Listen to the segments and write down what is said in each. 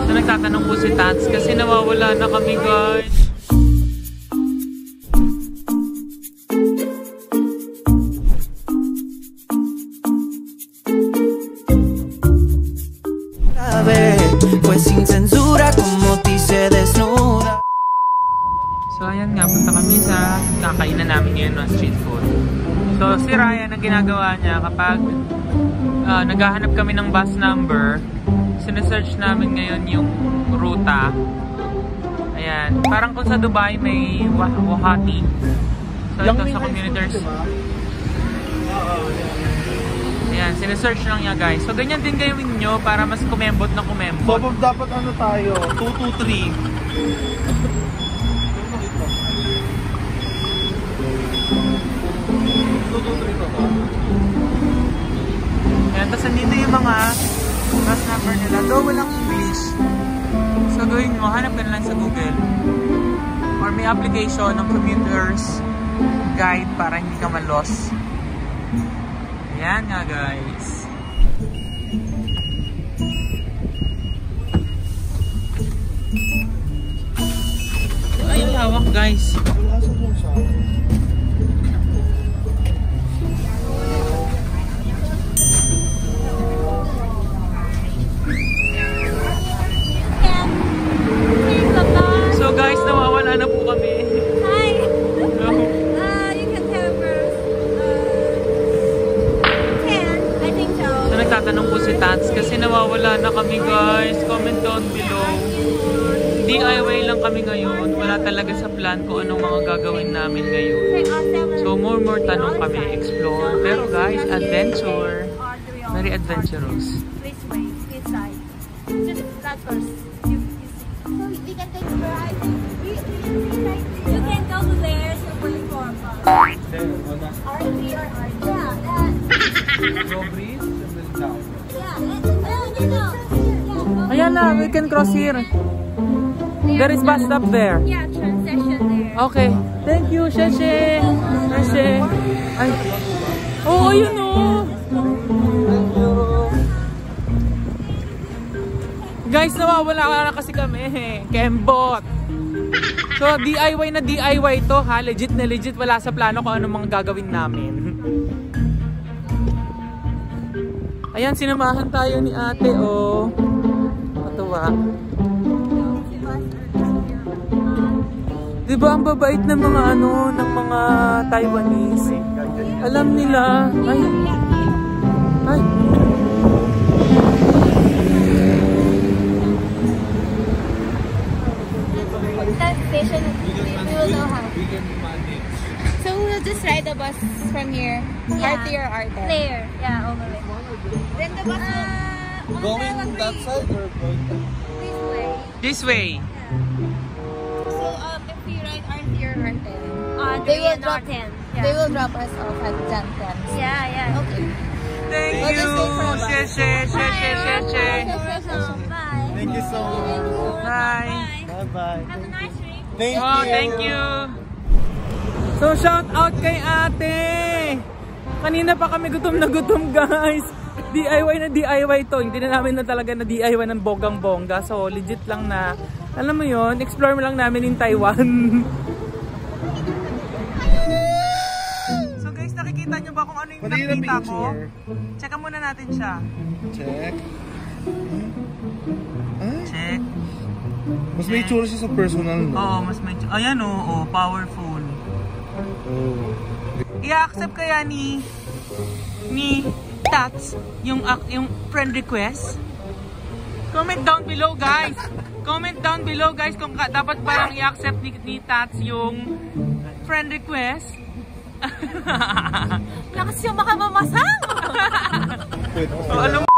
So nagtatanong po si Tatz kasi nawawala na kami, guys. Pues sin censura como dice desnuda. So ayan nga, punta kami sa kakainan namin ngayon ng street food. So si Ryan, ang ginagawa niya kapag naghahanap kami ng bus number, sinesearch namin ngayon yung ruta. Ayan, parang kung sa Dubai may Wahati. So ito sa commuters. Ayan, sinesearch lang niya, guys. So ganyan din gawin nyo para mas kumembot na kumembot. So dapat ano tayo? 223. Ayan, tapos nandito yung mga bus number nila. Though walang English. So gawin mo, hanap ka na lang sa Google. Or may application ng commuters guide para hindi ka ma-lost. Ayan nga, guys. Ay, ang lawak, guys. So guys, nawawala na po kami. Hi! You can tell first. I think so. So nagtatanong po si Tatz kasi nawawala na kami, guys. Comment down below. DIY lang kami ngayon. Wala talaga sa plan kung anong mga gagawin namin ngayon. So more tanong kami, explore. Pero guys, adventure. Very adventurous. This way, this side. Just that first. So we can take the right. You can go to there to wait for us. R3 or R2. Go breathe and then down. Yeah. Ayan na, we can cross here. There is bus stop there. Yeah, transition there. Okay. Thank you, Sheshe. Sheshe. Ay. Oo, yun o. Guys, nawawala na kasi kami. Kembot. So, DIY na DIY to ha. Legit na legit. Wala sa plano kung anong mga gagawin namin. Ayan, sinamahan tayo ni ate o. Katuwa. Diba ang babait ng mga ng mga Taiwanese? Alam nila. Ay. Ay. Station, we will know how. So we'll just ride the bus from here. Yeah. RT or RT? There, yeah, over there. Then the bus will... Going that side or going this way? This way. Yeah. So if we ride RT or RT, they will drop 10. Yeah. They will drop us off at 10. Yeah. Okay. Thank We'll you. just wait for a bus. Sheshe. Bye. Thank you so much. Bye. Bye-bye. Have a nice trip. Thank you. So shout out kay ate. Kanina pa kami gutom na gutom, guys. DIY to. Hindi na namin na talaga na DIY ng bonggang-bongga. So legit lang na, alam mo yon, explore mo lang namin in Taiwan. So guys, nakikita nyo ba kung ano yung nakita ko? Checka muna natin siya. Check. Check. Mas may itsura siya sa personal, no? Oo, mas may itsura. Ayan o, powerful. Oh. I-accept kaya ni Tatz yung friend request? Comment down below, guys. Comment down below, guys, kung dapat parang i-accept ni Tatz yung friend request. Lakas yung makamamasang! So, alam mo,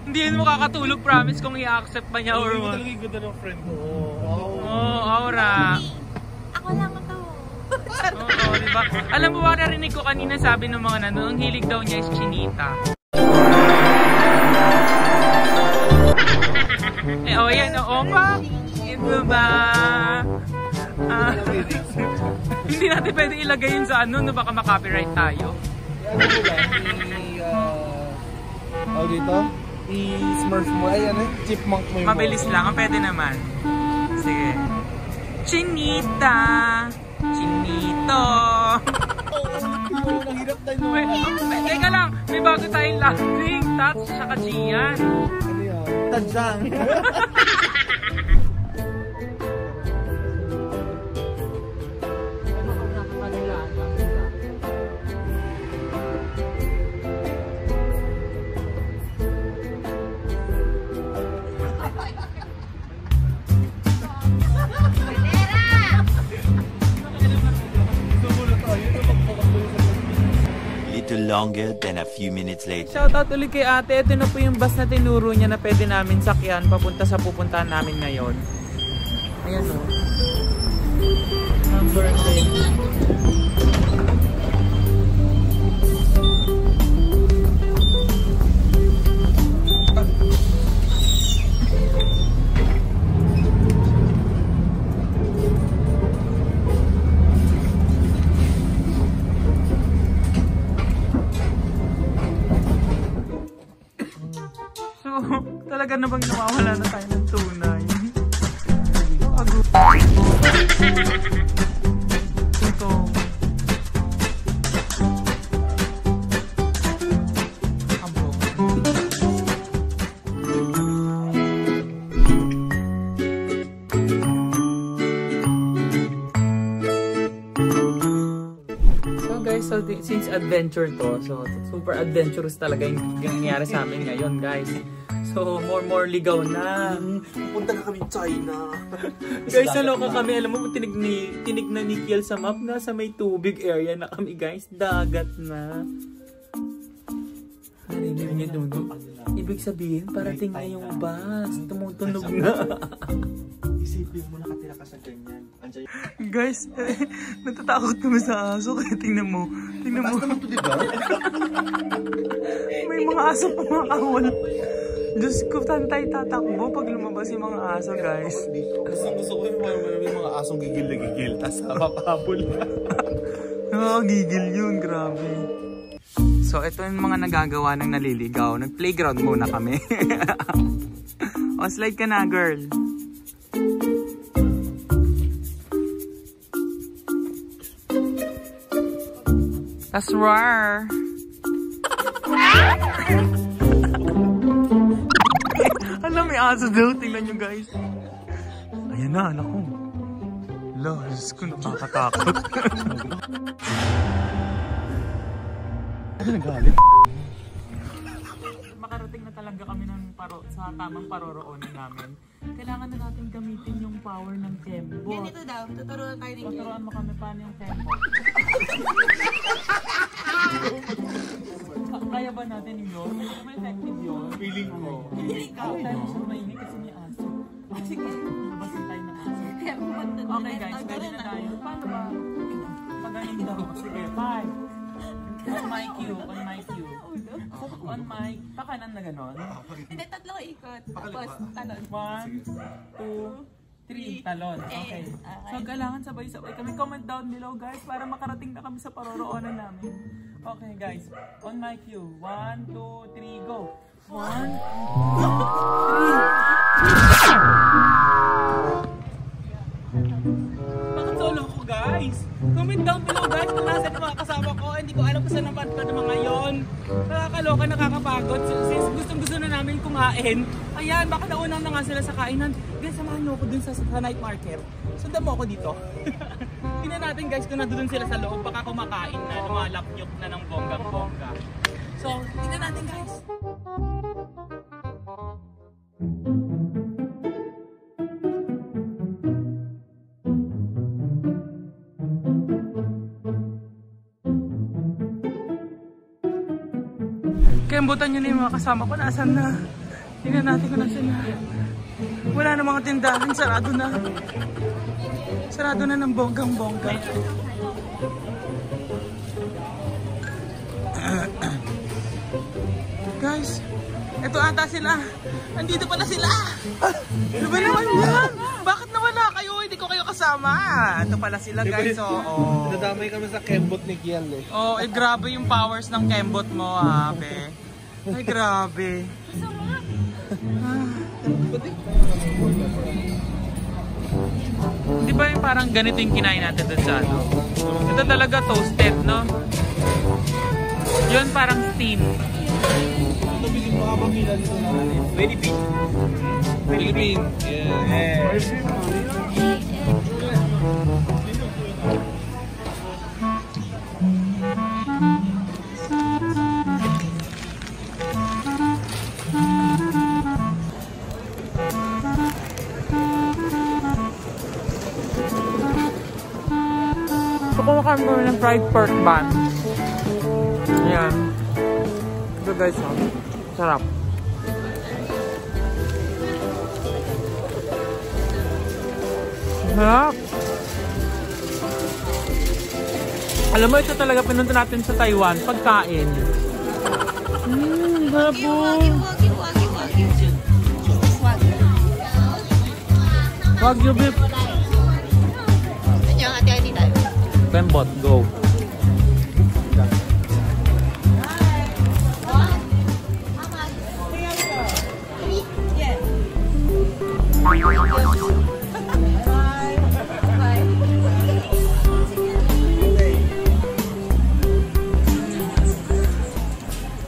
hindi yun makakatulog, promise, kung i-accept pa niya or what. Hindi ko talaga ng friend ko. Oo, aura. Ako lang ito. Oo, diba? Alam mo ba, narinig ko kanina sabi ng mga nandun, ang hilig daw niya is chinita. Oh, yan, oo pa. Ito ba? Hindi natin pwede ilagay yun sa no, baka makopyright tayo. Dito? I-smurf mo. Ay, ano? Chipmunk mo yung Mabilis lang. Pwede naman. Sige. Chinita! Chinito! Ang hirap tayo mo. Teka lang. May bago tayong last drink. Tatz, saka Kian. Ano yan? Tadsang. Longer than a few minutes later. Shoutout ulit kay ate. Ito na po yung bus na tinuro niya na pwede namin sakyan papunta sa pupuntahan namin ngayon. Ayan o. Number 10. Talaga na bang nawawala na tayo ng tunay? Ito. Abo. So guys, since adventure to, so super adventurous talaga yung nangyayari sa amin ngayon guys. So, more ligaw na. Punta na kami China. Guys, naloka kami. Alam mo, tinig na ni Kiel sa map. Nasa may tubig area na kami, guys. Dagat na. Narinig niyo doon. Ibig sabihin, parating na yung bus. Tumutunog na. Isipin mo nakatira ka sa ganyan. Guys, natatakot kami sa aso. Kaya tingnan mo. Tingnan mo. May mga aso pumakawal. Diyos ko, tantay tatakbo pag lumabas yung mga aso, guys. Gusto ko yung mga asong gigil na gigil. Tapos mapapabol. Gigil yun, grabe. So, ito yung mga nagagawa ng naliligaw. Nag-playground muna kami. O, slide ka na, girl. That's roar. Alam, may aso daw. Tingnan nyo, guys. Ayan na, anak ko. Diyos ko, nakakatakot. Ano nagalit? Makarating na talaga kami sa tamang paroroonan namin. Kailangan na natin gamitin yung power ng Kembot. Ganito daw, tuturuan tayo ni Kiel. Tuturuan mo kami paano yung Kembot. Kaya ba natin yun? May effective yun? Feeling ko. Ako tayo siya mainit kasi may aso. Sige, labasin tayo ng aso. Okay guys, pwede na tayo. Paano ba? Pagaling daw. Sige, 5. On my cue, on my cue. On my, pakanan na ganon. Hindi, tatlong ikot. Tapos, talon. 1, 2, 3, talon. Okay. So, kailangan sabay-sabay kami. Comment down below guys para makarating na kami sa paroroonan namin. Okay guys, on my cue. 1, 2, 3, go. 1, 2, 3. Bakit solo ko guys? Comment down below guys kung nasa yung mga kasama ko. Hindi ko alam kung saan naman pa naman ngayon. Nakakaloka, nakakapagod. Since gustong-gusto na namin kumain. Ayan, baka naunang na nga sila sa kainan. Guys, samahan mo ako dun sa night market. Sundan mo ako dito. Tingnan natin guys kung nandun sila sa loob. Baka kumakain na, lumalapyok na ng bonggang-bongga. So, tingnan natin guys. Kembotan nyo na yung mga kasama ko. Nasaan na? Tingnan natin kung nasaan na. Wala na mga tindahan. Sarado na. Sarado na ng bonggang-bongga. Guys, ito ata sila. Andito pala sila. Ano ba naman yan? Bakit nawala kayo? Hindi ko kayo kasama. Ito pala sila guys. Oh. Nadamay kami sa Kembot ni Kiel eh. Oh, grabe yung powers ng Kembot mo ha, be. Ay, grabe. Di ba yung parang ganito yung kinain natin dun sa ano? Ito talaga toasted, no? Yun parang steam. Philippine. Philippine. Yeah. So, kumakain mo ng fried pork bun. Ayan. Ito guys, oh. Sarap. Sarap. Alam mo, ito talaga pinunta natin sa Taiwan. Pagkain. Sarap po. Wagyu beef. Kembot, go.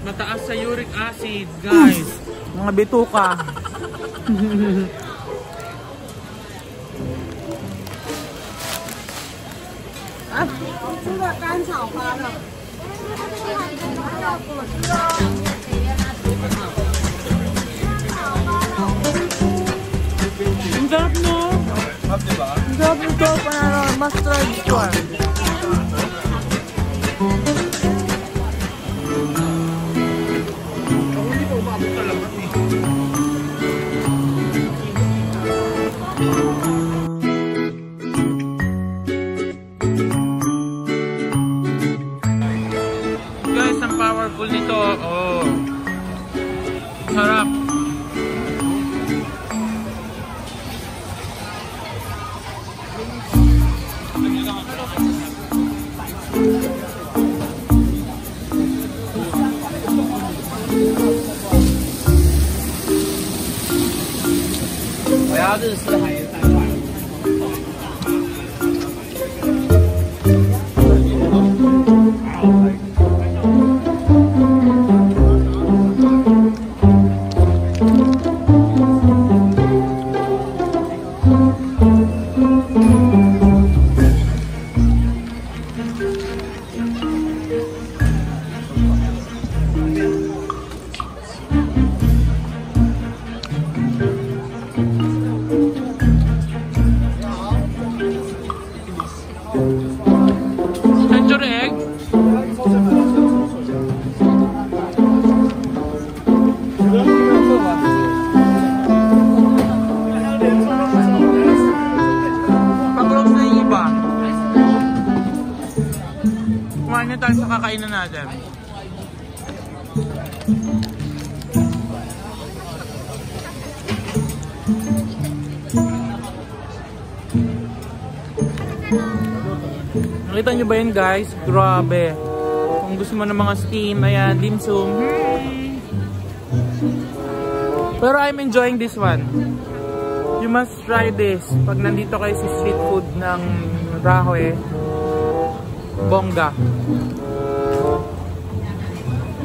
Mataas sa uric acid, guys. Mga bituka. Ang sarap, no? Sarap, diba? Ang sarap nito. Panalo, mas try ito. Guys, ang powerful nito. Oh. Sarap. Censura egg. Pag-close na yung iba. Kumain na tayo sa kakainan natin. Nakita nyo ba yun, guys? Grabe. Kung gusto mo ng mga steam, ayan, dim sum. Pero I'm enjoying this one. You must try this. Pag nandito kayo sa street food ng Rahoe, bongga.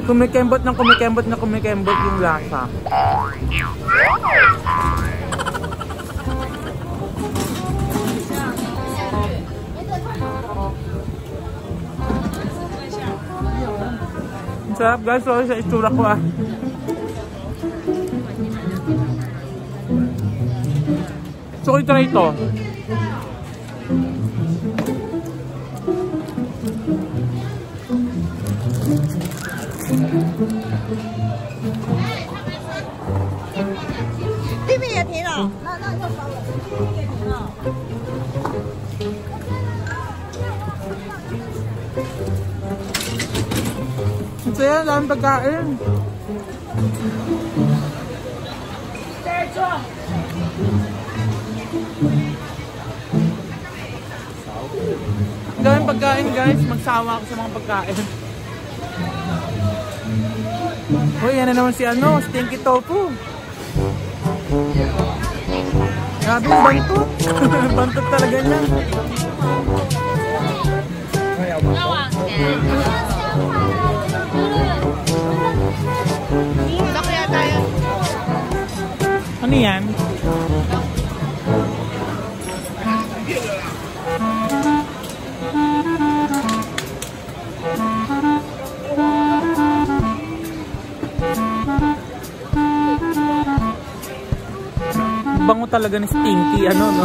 Kumikembot ng kumikembot na kumikembot yung lasa. Ang sarap, guys. Sorry sa itsura ko, ah. So, i-try ito. Ang saya, daming pagkain. Ang daming pagkain, guys. Magsawa ako sa mga pagkain. Hoy, yan na naman si ano, Stinky Tofu. Grabe, bantot. Bantot talaga niya. Ano yan? Bango talaga ni Stinky, ano, no?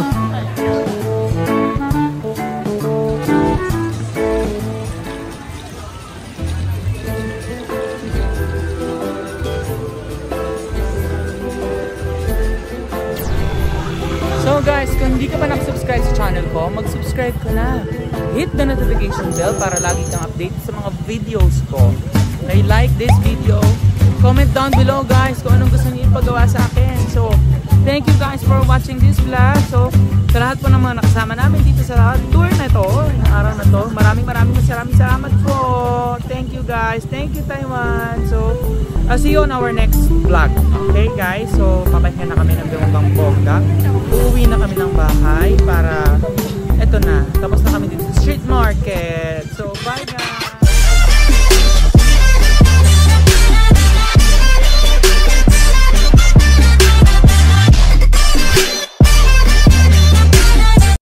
So guys, kung hindi ka pa nakasubscribe sa channel ko, mag-subscribe ka na. Hit the notification bell para lagi kang update sa mga videos ko. Like this video. Comment down below guys kung anong gusto niyo ipagawa sa akin. So, thank you guys for watching this vlog. So, sa lahat po ng mga nakasama namin dito sa tour na ito, na araw na to, maraming salamat po. Thank you guys. Thank you Taiwan. So, I'll see you on our next vlog. Okay guys? So, papahinga na kami ng bonggang-bongga. Uuwi na kami ng bahay para eto na. Tapos na